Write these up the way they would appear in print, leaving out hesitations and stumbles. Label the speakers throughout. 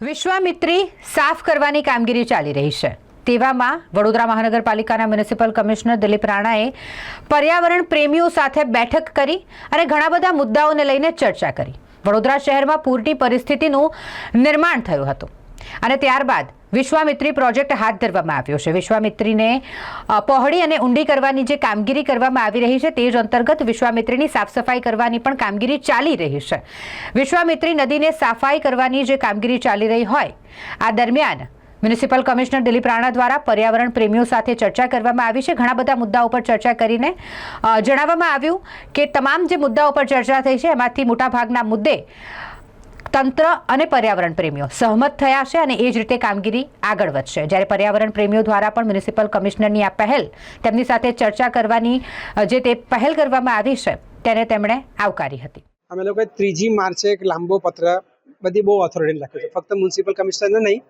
Speaker 1: વિશ્વામિત્રી સાફ કરવાની કામગીરી ચાલી રહી છે। તેવામાં વડોદરા મહાનગરપાલિકાના મ્યુનિસિપલ કમિશનર દિલીપ રાણાએ પર્યાવરણ પ્રેમીઓ સાથે બેઠક કરી અને ઘણા બધા મુદ્દાઓને લઈને ચર્ચા કરી। વડોદરા શહેરમાં પૂરની પરિસ્થિતિનું નિર્માણ થયું હતું અને ત્યારબાદ વિશ્વામિત્રી પ્રોજેક્ટ હાથ ધરવામાં આવ્યો છે। વિશ્વામિત્રીને પહોળી અને ઊંડી કરવાની જે કામગીરી કરવામાં આવી રહી છે તે જ અંતર્ગત વિશ્વામિત્રીની સાફ સફાઈ કરવાની પણ કામગીરી ચાલી રહી છે। વિશ્વામિત્રી નદીને સફાઈ કરવાની જે કામગીરી ચાલી રહી હોય આ દરમિયાન મ્યુનિસિપલ કમિશનર દિલીપ રાણા દ્વારા પર્યાવરણ પ્રેમીઓ સાથે ચર્ચા કરવામાં આવી છે। ઘણા બધા મુદ્દાઓ પર ચર્ચા કરીને જણાવવામાં આવ્યું કે તમામ જે મુદ્દાઓ પર ચર્ચા થઈ છે એમાંથી મોટાભાગના મુદ્દે તંત્ર અને પર્યાવરણ પ્રેમીઓ સહમત થયા છે અને એ જ રીતે કામગીરી આગળ વધશે। જ્યારે પર્યાવરણ પ્રેમીઓ દ્વારા પણ મ્યુનિસિપલ કમિશનરની આ પહેલ તેમની સાથે ચર્ચા કરવાની જે તે પહેલ કરવામાં આવી છે તેને તેમણે આવકારી હતી।
Speaker 2: અમે લોકોએ 3 માર્ચે એક લાંબો પત્ર બધી બહુ ઓથોરિટીને લખ્યો છે, ફક્ત મ્યુનિસિપલ કમિશનરને નહીં,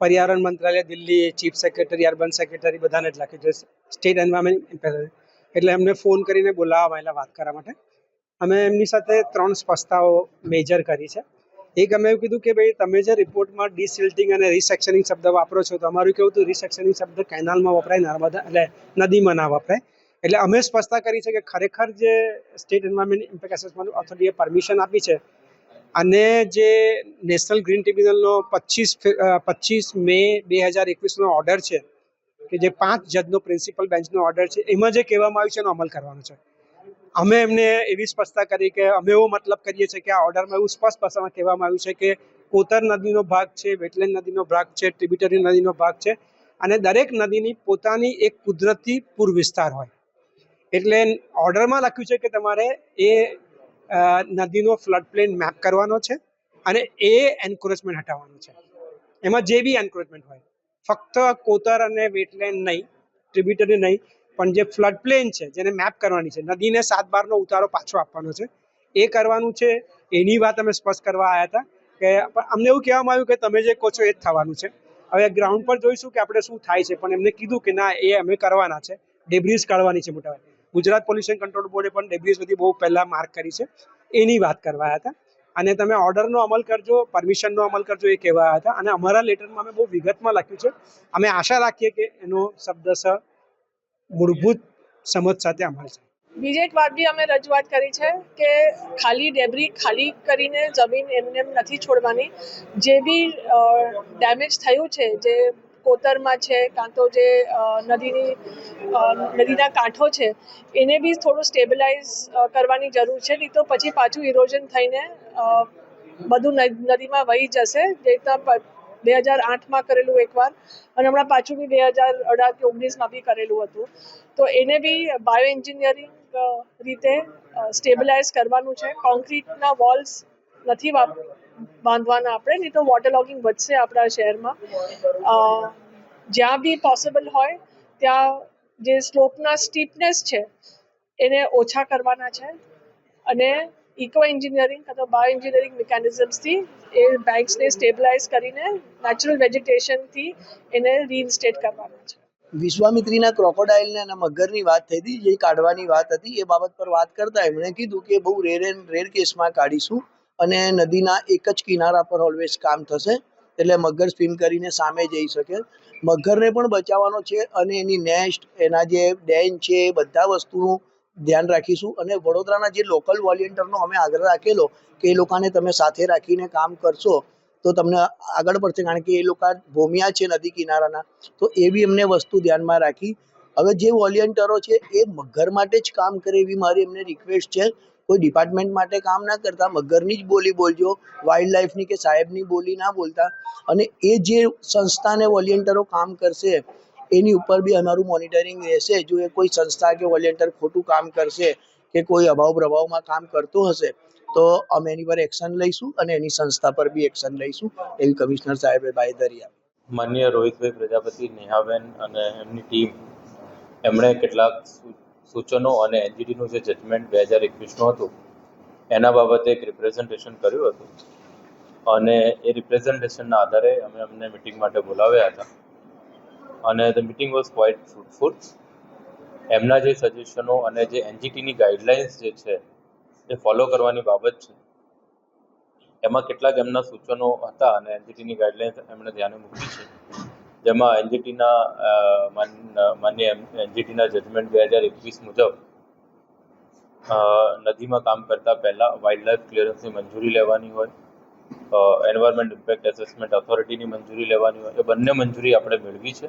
Speaker 2: પર્યાવરણ મંત્રાલય Delhi, chief secretary, urban secretary બધાને જ લખ્યું છે, સ્ટેટ એન્વાયરમેન્ટ। એટલે એમને ફોન કરીને બોલાવવા આવેલા વાત કરવા માટે। અમે એમની સાથે 3 સ્પષ્ટતાઓ મેજર કરી છે। એક અમે એવું કીધું કે ભાઈ તમે જે રિપોર્ટમાં ડિસિલ્ટિંગ અને રિસેક્શનિંગ શબ્દ વાપરો છો તો અમારું કેવું હતું રિસેક્શનિંગ શબ્દ કેનાલમાં વપરાય, નર્મદા એટલે નદીમાં ના વપરાય। એટલે અમે સ્પષ્ટતા કરી છે કે ખરેખર જે સ્ટેટ એન્વાયરમેન્ટ ઇમ્પેક્ટ એસેસમેન્ટ ઓથોરિટીએ પરમિશન આપી છે અને જે નેશનલ ગ્રીન ટ્રિબ્યુનલનો 25 મે 2021નો ઓર્ડર છે કે જે 5 જજનો પ્રિન્સિપલ બેન્ચનો ઓર્ડર છે એમાં જે કહેવામાં આવ્યું છે એનો અમલ કરવાનો છે। અમે એમને એવી સ્પષ્ટતા કરી કે અમે એવો મતલબ કરીએ છીએ કે આ ઓર્ડરમાં એવું સ્પષ્ટ ભાષામાં કહેવામાં આવ્યું છે કે કોતર નદીનો ભાગ છે, વેટલેન્ડ નદીનો ભાગ છે, ટ્રિબ્યુટરી નદીનો ભાગ છે અને દરેક નદીની પોતાની એક કુદરતી પૂર વિસ્તાર હોય। એટલે ઓર્ડરમાં લખ્યું છે કે તમારે એ નદીનો ફ્લડ પ્લેન મેપ કરવાનો છે અને એ એન્ક્રોચમેન્ટ હટાવવાનો છે। એમાં જે બી એન્ક્રોચમેન્ટ હોય, ફક્ત કોતર અને વેટલેન્ડ નહીં, ટ્રિબ્યુટરી નહીં, પણ જે ફ્લડ પ્લેન છે જેને મેપ કરવાની છે, નદીને 7/12નો ઉતારો પાછો આપવાનો છે, એ કરવાનું છે। એની વાત અમે સ્પષ્ટ કરવા આવ્યા હતા કે અમને એવું કહેવામાં આવ્યું કે તમે જે કહો છો એ જ થવાનું છે। હવે ગ્રાઉન્ડ પર જોઈશું કે આપણે શું થાય છે, પણ એમને કીધું કે ના એ અમે કરવાના છે, ડેબ્રીઝ કાઢવાની છે મોટા ભાગે। ગુજરાત પોલ્યુશન કંટ્રોલ બોર્ડે પણ ડેબ્રીઝ બધી બહુ પહેલાં માર્ક કરી છે, એની વાત કરવા આવ્યા હતા। અને તમે ઓર્ડરનો અમલ કરજો, પરમિશનનો અમલ કરજો એ કહેવા આવ્યા હતા। અને અમારા લેટરમાં અમે બહુ વિગતમાં લખ્યું છે। અમે આશા રાખીએ કે એનો શબ્દશઃ મૂળભૂત સમજ સાથે અમલ છે।
Speaker 3: બીજી એક વાત બી અમે રજૂઆત કરી છે કે ખાલી ડેબ્રી ખાલી કરીને જમીન એમને એમ નથી છોડવાની। જે બી ડેમેજ થયું છે, જે કોતરમાં છે કાં તો જે નદીના કાંઠો છે એને બી થોડું સ્ટેબિલાઇઝ કરવાની જરૂર છે, નહીં તો પછી પાછું ઇરોઝન થઈને બધું નદીમાં વહી જશે। જે રીતના 2008માં કરેલું એકવાર અને હમણાં પાછું બી 2018 કે 19માં બી કરેલું હતું। તો એને બી બાયો એન્જિનિયરિંગ રીતે સ્ટેબિલાઇઝ કરવાનું છે। કોન્ક્રીટના વોલ્સ નથી બાંધવાના આપણે, નહીં તો વોટર લોગિંગ વધશે આપણા શહેરમાં। જ્યાં બી પોસિબલ હોય ત્યાં જે સ્લોપના સ્ટીપનેસ છે એને ઓછા કરવાના છે અને ઇકો એન્જિનિયરિંગ અથવા બાયો એન્જિનિયરિંગ મિકેનિઝમ્સથી એ બેંક્સને સ્ટેબિલાઇઝ કરીને નેચરલ વેજીટેશનથી એને રીઇન્સ્ટેટ કરવાના છે।
Speaker 4: વિશ્વામિત્રીના ક્રોકોડાઇલને અને મગરની વાત થઈ હતી, જે કાઢવાની વાત હતી એ બાબત પર વાત કરતા એમણે કીધું કે બહુ રેર કેસમાં કાઢીશું અને નદીના એક જ કિનારા પર ઓલવેઝ કામ થશે, એટલે મગર સ્વિમ કરીને સામે જઈ શકે। મગરને પણ બચાવવાનો છે અને એની નેસ્ટ, એના જે ડેન છે એ બધા વસ્તુનું ધ્યાન રાખીશું। અને વડોદરાના જે લોકલ વોલેન્ટિયરનો અમે આગ્રહ રાખેલો કે એ લોકોને તમે સાથે રાખીને કામ કરશો તો તમને આગળ પડશે, કારણ કે એ લોકો ભૂમિયા છે નદી કિનારાના, તો એ બી એમને વસ્તુ ધ્યાનમાં રાખી। હવે જે વોલેન્ટિયરો છે એ મગર માટે જ કામ કરે એવી મારી એમને રિક્વેસ્ટ છે। કોઈ ડિપાર્ટમેન્ટ માટે કામ ના કરતા મગરની જ બોલી બોલજો, વાઇલ્ડ લાઈફની કે સાહેબની બોલી ના બોલતા। અને એ જે સંસ્થાને વોલેન્ટિયરો કામ કરશે એની ઉપર બી અમારું મોનિટરિંગ રહેશે। જો એ કોઈ સંસ્થા કે વોલેન્ટિયર ખોટું કામ કરશે કે કોઈ અભાવ પ્રભાવમાં કામ કરતો હશે તો અમે એની પર એક્શન લઈશું અને એની સંસ્થા પર બી એક્શન લઈશું, એવી કમિશનર સાહેબે બાંયધરી આપી।
Speaker 5: માનનીય રોહિતભાઈ પ્રજાપતિ, નેહાબેન અને એમની ટીમ એમણે કેટલાક સૂચનો અને એનજીટીનું જે જજમેન્ટ 2021નું હતું એના બાબતે એક રિપ્રેઝન્ટેશન કર્યું હતું અને એ રિપ્રેઝન્ટેશનના આધારે અમે અમને મિટિંગ માટે બોલાવ્યા હતા અને the meeting was quite fruitful. એમના જે સજેશનો અને જે એનજીટીની ગાઈડલાઇન્સ જે છે એ ફોલો કરવાની બાબત છે એમાં કેટલાક એમના સૂચનો હતા અને એનજીટીની ગાઈડલાઇન્સ એમણે ધ્યાને મૂકી છે, જેમાં એનજીટીના માન્ય એનજીટીના જજમેન્ટ 2021 મુજબ નદીમાં કામ કરતા પહેલા વાઇલ્ડ લાઇફ ક્લિયરન્સની મંજૂરી લેવાની હોય, એન્વાયરમેન્ટ ઇમ્પેક્ટ એસેસમેન્ટ ઓથોરિટીની મંજૂરી લેવાની હોય. એ બંને મંજૂરી આપણે મેળવી છે.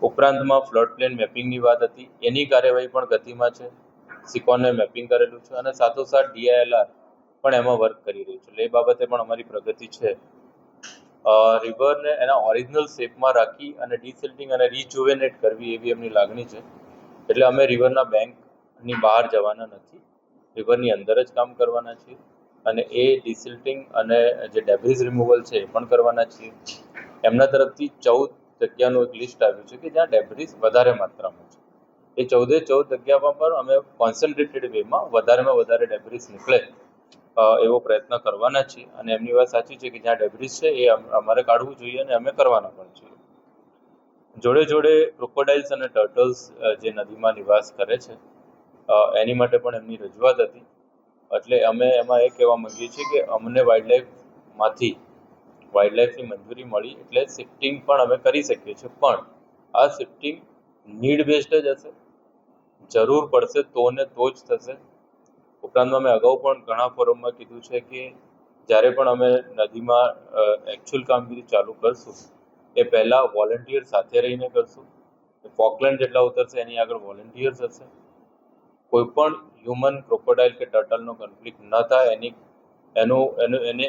Speaker 5: ઉપરાંતમાં ફ્લડ પ્લેન મેપિંગની વાત હતી, એની કાર્યવાહી પણ ગતિમાં છે. સિકોને મેપિંગ કરેલું છે અને સાથોસાથ DILR પણ એમાં વર્ક કરી રહ્યું છે. એટલે એ બાબતે પણ અમારી પ્રગતિ છે. રિવરને એના ઓરિજિનલ શેપમાં રાખી અને ડિસિલ્ટિંગ અને રિજુવેનેટ કરવી એવી એમની લાગણી છે. એટલે અમે રિવરના બેંકની બહાર જવાના નથી, રિવરની અંદર જ કામ કરવાના છીએ અને એ ડિસિલ્ટિંગ અને જે ડેબ્રિસ રિમૂવલ છે એ પણ કરવાના છીએ. એમના તરફથી 14 જગ્યાનું એક લિસ્ટ આવ્યું છે કે જ્યાં ડેબ્રિસ વધારે માત્રામાં છે. એ 14 જગ્યામાં પણ અમે કોન્સન્ટ્રેટેડ વેમાં વધારેમાં વધારે ડેબ્રિસ નીકળે એવો પ્રયત્ન કરવાના છીએ. અને એમની વાત સાચી છે કે જ્યાં ડેબ્રિસ છે એ અમારે કાઢવું જોઈએ અને અમે કરવાના પણ છીએ. જોડે જોડે ક્રોકોડાઇલ્સ અને ટર્ટલ્સ જે નદીમાં નિવાસ કરે છે એની માટે પણ એમની રજૂઆત હતી. એટલે અમે એમાં એ કહેવા માંગીએ છીએ કે અમને વાઇલ્ડલાઇફની મંજૂરી મળી એટલે શિફ્ટિંગ પણ અમે કરી શકીએ છીએ, પણ આ શિફ્ટિંગ નીડ બેઝડ જ હશે, જરૂર પડશે તો ને તો જ થશે. ઉપરાંતમાં મેં અગાઉ પણ ઘણા ફોરમમાં કીધું છે કે જ્યારે પણ અમે નદીમાં એકચ્યુઅલ કામગીરી ચાલુ કરશું એ પહેલાં વોલન્ટિયર સાથે રહીને કરશું. ફોકલેન્ડ જેટલા ઉતરશે એની આગળ વોલન્ટિયર્સ હશે. કોઈ પણ હ્યુમન, ક્રોકોડાઇલ કે ટર્ટલનો કોન્ફ્લિક્ટ ન થાય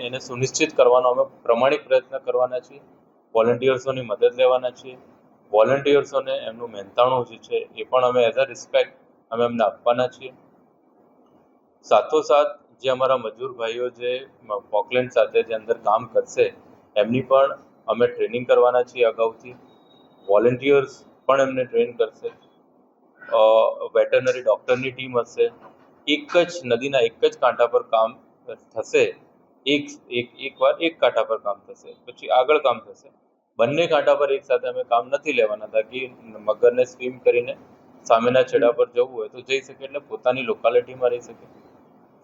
Speaker 5: એને સુનિશ્ચિત કરવાનો અમે પ્રમાણિક પ્રયત્ન કરવાના છીએ. વોલન્ટિયર્સોની મદદ લેવાના છીએ. વોલન્ટિયર્સોને એમનું મહેનતાણું જે છે એ પણ અમે એઝ અ રિસ્પેક્ટ અમે એમને આપવાના છીએ. સાથોસાથ જે અમારા મજૂર ભાઈઓ જે ફોકલેન્ડ સાથે જે અંદર કામ કરશે એમની પણ અમે ટ્રેનિંગ કરવાના છીએ અગાઉથી. વોલન્ટિયર્સ પણ એમને ટ્રેન કરશે. વેટરનરી ડૉક્ટરની ટીમ હશે. નદીના એક જ કાંઠા પર કામ થશે. એકવાર એક કાંઠા પર કામ થશે, પછી આગળ કામ થશે. બંને કાંઠા પર એક સાથે અમે કામ નથી લેવાના તાકી મગરને સ્વિમ કરીને સામેના છેડા પર જવું હોય તો જઈ શકે, એટલે પોતાની લોકાલિટીમાં રહી શકે.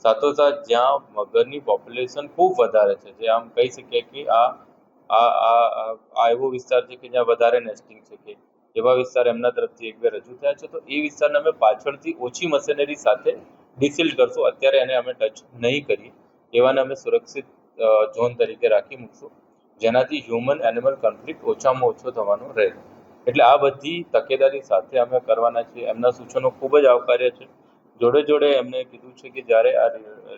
Speaker 5: સાથોસાથ જ્યાં મગરની પોપ્યુલેશન ખૂબ વધારે છે, જે આમ કહી શકીએ કે આ એવો વિસ્તાર છે કે જ્યાં વધારે નેસ્ટિંગ છે કે એવા વિસ્તાર એમના તરફથી એક બે રજૂ થયા છે, તો એ વિસ્તારને અમે પાછળથી ઓછી મશીનરી સાથે ડિસિલ્ડ કરશું. અત્યારે એને અમે ટચ નહીં કરીએ, એવાને અમે સુરક્ષિત ઝોન તરીકે રાખી મૂકશું, જેનાથી હ્યુમન એનિમલ કોન્ફ્લિક્ટ ઓછામાં ઓછો થવાનો રહે. એટલે આ બધી તકેદારી સાથે અમે કરવાના છીએ. એમના સૂચનો ખૂબ જ આવકાર્ય છે. જોડે જોડે એમને કીધું છે કે જ્યારે આ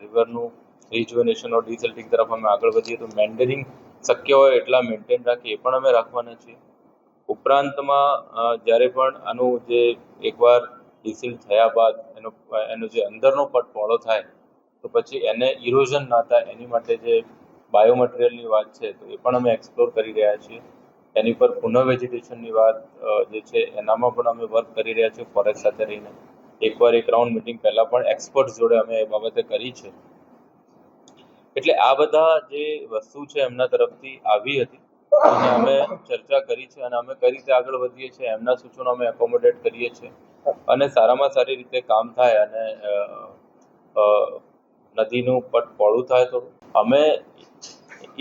Speaker 5: રિવરનું રિજુવેનેશન ઓર ડિસિલ્ટિંગ તરફ અમે આગળ વધીએ તો મેન્ટેનિંગ શક્ય હોય એટલા મેન્ટેન રાખીએ એ પણ અમે રાખવાના છીએ. ઉપરાંતમાં જ્યારે પણ આનું જે એકવાર ડિસિલ્ટ થયા બાદ એનો જે અંદરનો પટ પહોળો થાય તો પછી એને ઇરોઝન ના થાય એની માટે જે બાયોમટીરિયલની વાત છે તો એ પણ અમે એક્સપ્લોર કરી રહ્યા છીએ. એની પર પુનઃ વેજીટેશનની વાત જે છે એનામાં પણ અમે વર્ક કરી રહ્યા છીએ ફોરેસ્ટ સાથે રહીને. એકવાર એક રાઉન્ડ મિટિંગ પહેલાં પણ એક્સપર્ટ્સ જોડે અમે એ બાબતે કરી છે. એટલે આ બધા જે વસ્તુ છે એમના તરફથી આવી હતી અને અમે ચર્ચા કરી છે અને અમે કઈ રીતે આગળ વધીએ છીએ એમના સૂચનો અમે એકોમોડેટ કરીએ છીએ અને સારામાં સારી રીતે કામ થાય અને નદીનું પટ પહોળું થાય. તો અમે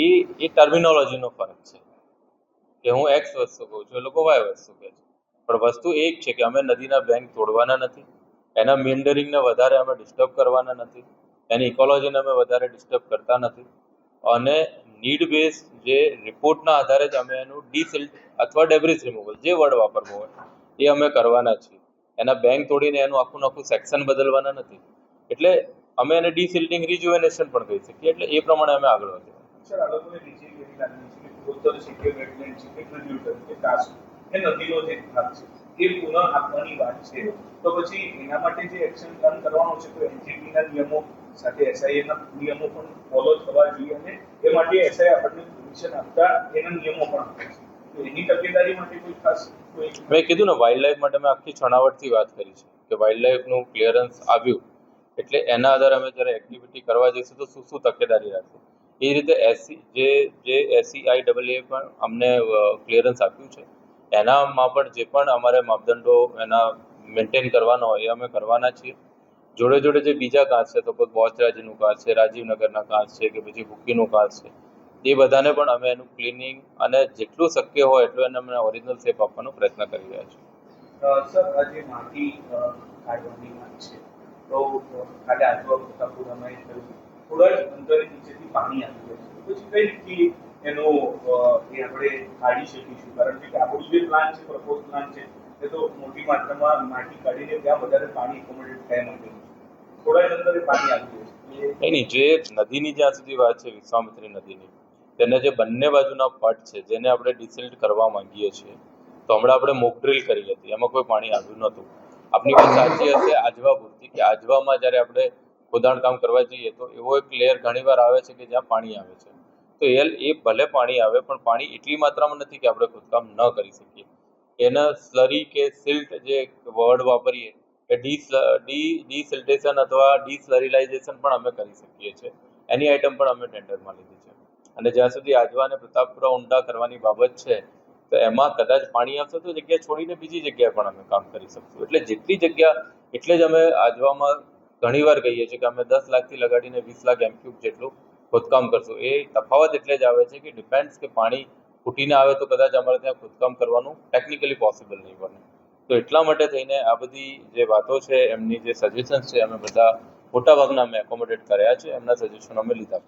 Speaker 5: એ ટર્મિનોલોજીનો ફરક છે કે હું એક્સ વસ્તુ કહું છું, એ લોકો વાય વસ્તુ કહે છે, પણ વસ્તુ એ જ છે કે અમે નદીના બેંક તોડવાના નથી, એના મિન્ડરિંગને વધારે અમે ડિસ્ટર્બ કરવાના નથી, એની ઇકોલોજીને અમે વધારે ડિસ્ટર્બ કરતા નથી અને નીડ બેઝ જે રિપોર્ટના આધારે જ અમે એનું ડિસિલ્ટ અથવા ડેબ્રિસ રિમૂવલ જે વર્ડ વાપરવો હોય એ અમે કરવાના છીએ. એના બેંક તોડીને એનું આખું સેક્શન બદલવાના નથી. એટલે અમે એને ડિસિલ્ટિંગ રિજુવેનેશન પણ કહી શકીએ. એટલે એ પ્રમાણે અમે આગળ વધીએ.
Speaker 6: નદીનો જે ભાગ છે એ પુનઃ આપવાની વાત છે, તો પછી એના માટે જે એક્શન પ્લાન કરવાનો છે તો એનજીટીના નિયમો સાથે એસઆઈએના નિયમો પણ ફોલો થવા જોઈએ અને એ માટે એસઆઈ આપણને પરમિશન આપતા એના નિયમો પણ આપે છે. તો એની તકેદારી માટે કોઈ ખાસ
Speaker 5: મેં કીધું ને વાઇલ્ડ લાઈફ માટે મેં આખી છણાવટથી વાત કરી છે કે વાઇલ્ડ લાઈફનું ક્લિયરન્સ આવ્યું એટલે એના આધારે અમે જ્યારે એક્ટિવિટી કરવા જઈશું તો શું શું તકેદારી રાખશું. એ રીતે SCIAA પણ અમને ક્લિયરન્સ આપ્યું છે, એનામાં પણ જે પણ અમારે માપદંડો એના મેન્ટેન કરવાનો હોય એ અમે કરવાના છીએ. જોડે જોડે જે બીજા કાંસ છે તો બોચરાજીનું કાંસ છે, રાજીવનગરના કાંસ છે કે પછી ભૂકીનું કાંસ છે, એ બધાને પણ અમે એનું ક્લિનિંગ અને જેટલું શક્ય હોય એટલું એને અમે ઓરિજિનલ શેપ આપવાનો પ્રયત્ન કરી રહ્યા છીએ.
Speaker 6: સર આજે માટી કાઢવાની વાત છે તો કાલે આજવા પોતાપુરામાં કહ્યું થોડા જ અંતરે નીચેથી પાણી આવી જાય છે, પછી કઈ રીતે એનો એ આપણે કાઢી શકીશું? કારણ કે આપણું જે પ્લાન છે, પ્રપોઝ પ્લાન છે, એ તો મોટી માત્રામાં માટી કાઢીને ત્યાં વધારે પાણી એકોમોડેટ થાય માટેનું છે. થોડા જ અંતરે પાણી આવી જાય છે.
Speaker 5: નહીં, જે નદીની જ્યાં સુધી વાત છે વિશ્વામિત્રી નદીની, તેને જે બંને બાજુના પટ છે જેને આપણે ડિસિલ્ટ કરવા માંગીએ છીએ, તો હમણાં આપણે મોક ડ્રીલ કરી હતી, એમાં કોઈ પાણી આવ્યું નહોતું. આપની વાત સાચી હશે આજવા પૂરતી કે આજવામાં જ્યારે આપણે ખોદાણ કામ કરવા જઈએ તો એવો એક લેયર ઘણીવાર આવે છે કે જ્યાં પાણી આવે છે, તો એ ભલે પાણી આવે પણ પાણી એટલી માત્રામાં નથી કે આપણે ખોદકામ ન કરી શકીએ. એને સ્લરી કે સિલ્ટ જે વર્ડ વાપરીએ કે ડીસિલ્ટેશન અથવા ડીસ્લરીલાઇઝેશન પણ અમે કરી શકીએ છીએ. એની આઈટમ પણ અમે ટેન્ડરમાં લીધી છે. અને જ્યાં સુધી આજવા અને પ્રતાપપુરા ઊંડા કરવાની બાબત છે તો એમાં કદાચ પાણી આવશે તો જગ્યા છોડીને બીજી જગ્યાએ પણ અમે કામ કરી શકશું. એટલે જેટલી જગ્યા એટલે જ અમે આજવામાં ઘણીવાર કહીએ છીએ કે અમે 10 લાખથી લગાડીને 20 લાખ M³ જેટલું ખોદકામ કરશું. એ તફાવત એટલે જ આવે છે કે ડિપેન્ડ્સ કે પાણી ફૂટીને આવે તો કદાચ અમારે ત્યાં ખોદકામ કરવાનું ટેકનિકલી પોસિબલ નહીં બને. તો એટલા માટે થઈને આ બધી જે વાતો છે, એમની જે સજેશન્સ છે, અમે બધા મોટાભાગના અમે એકોમોડેટ કર્યા છે, એમના સજેશન અમે લીધા.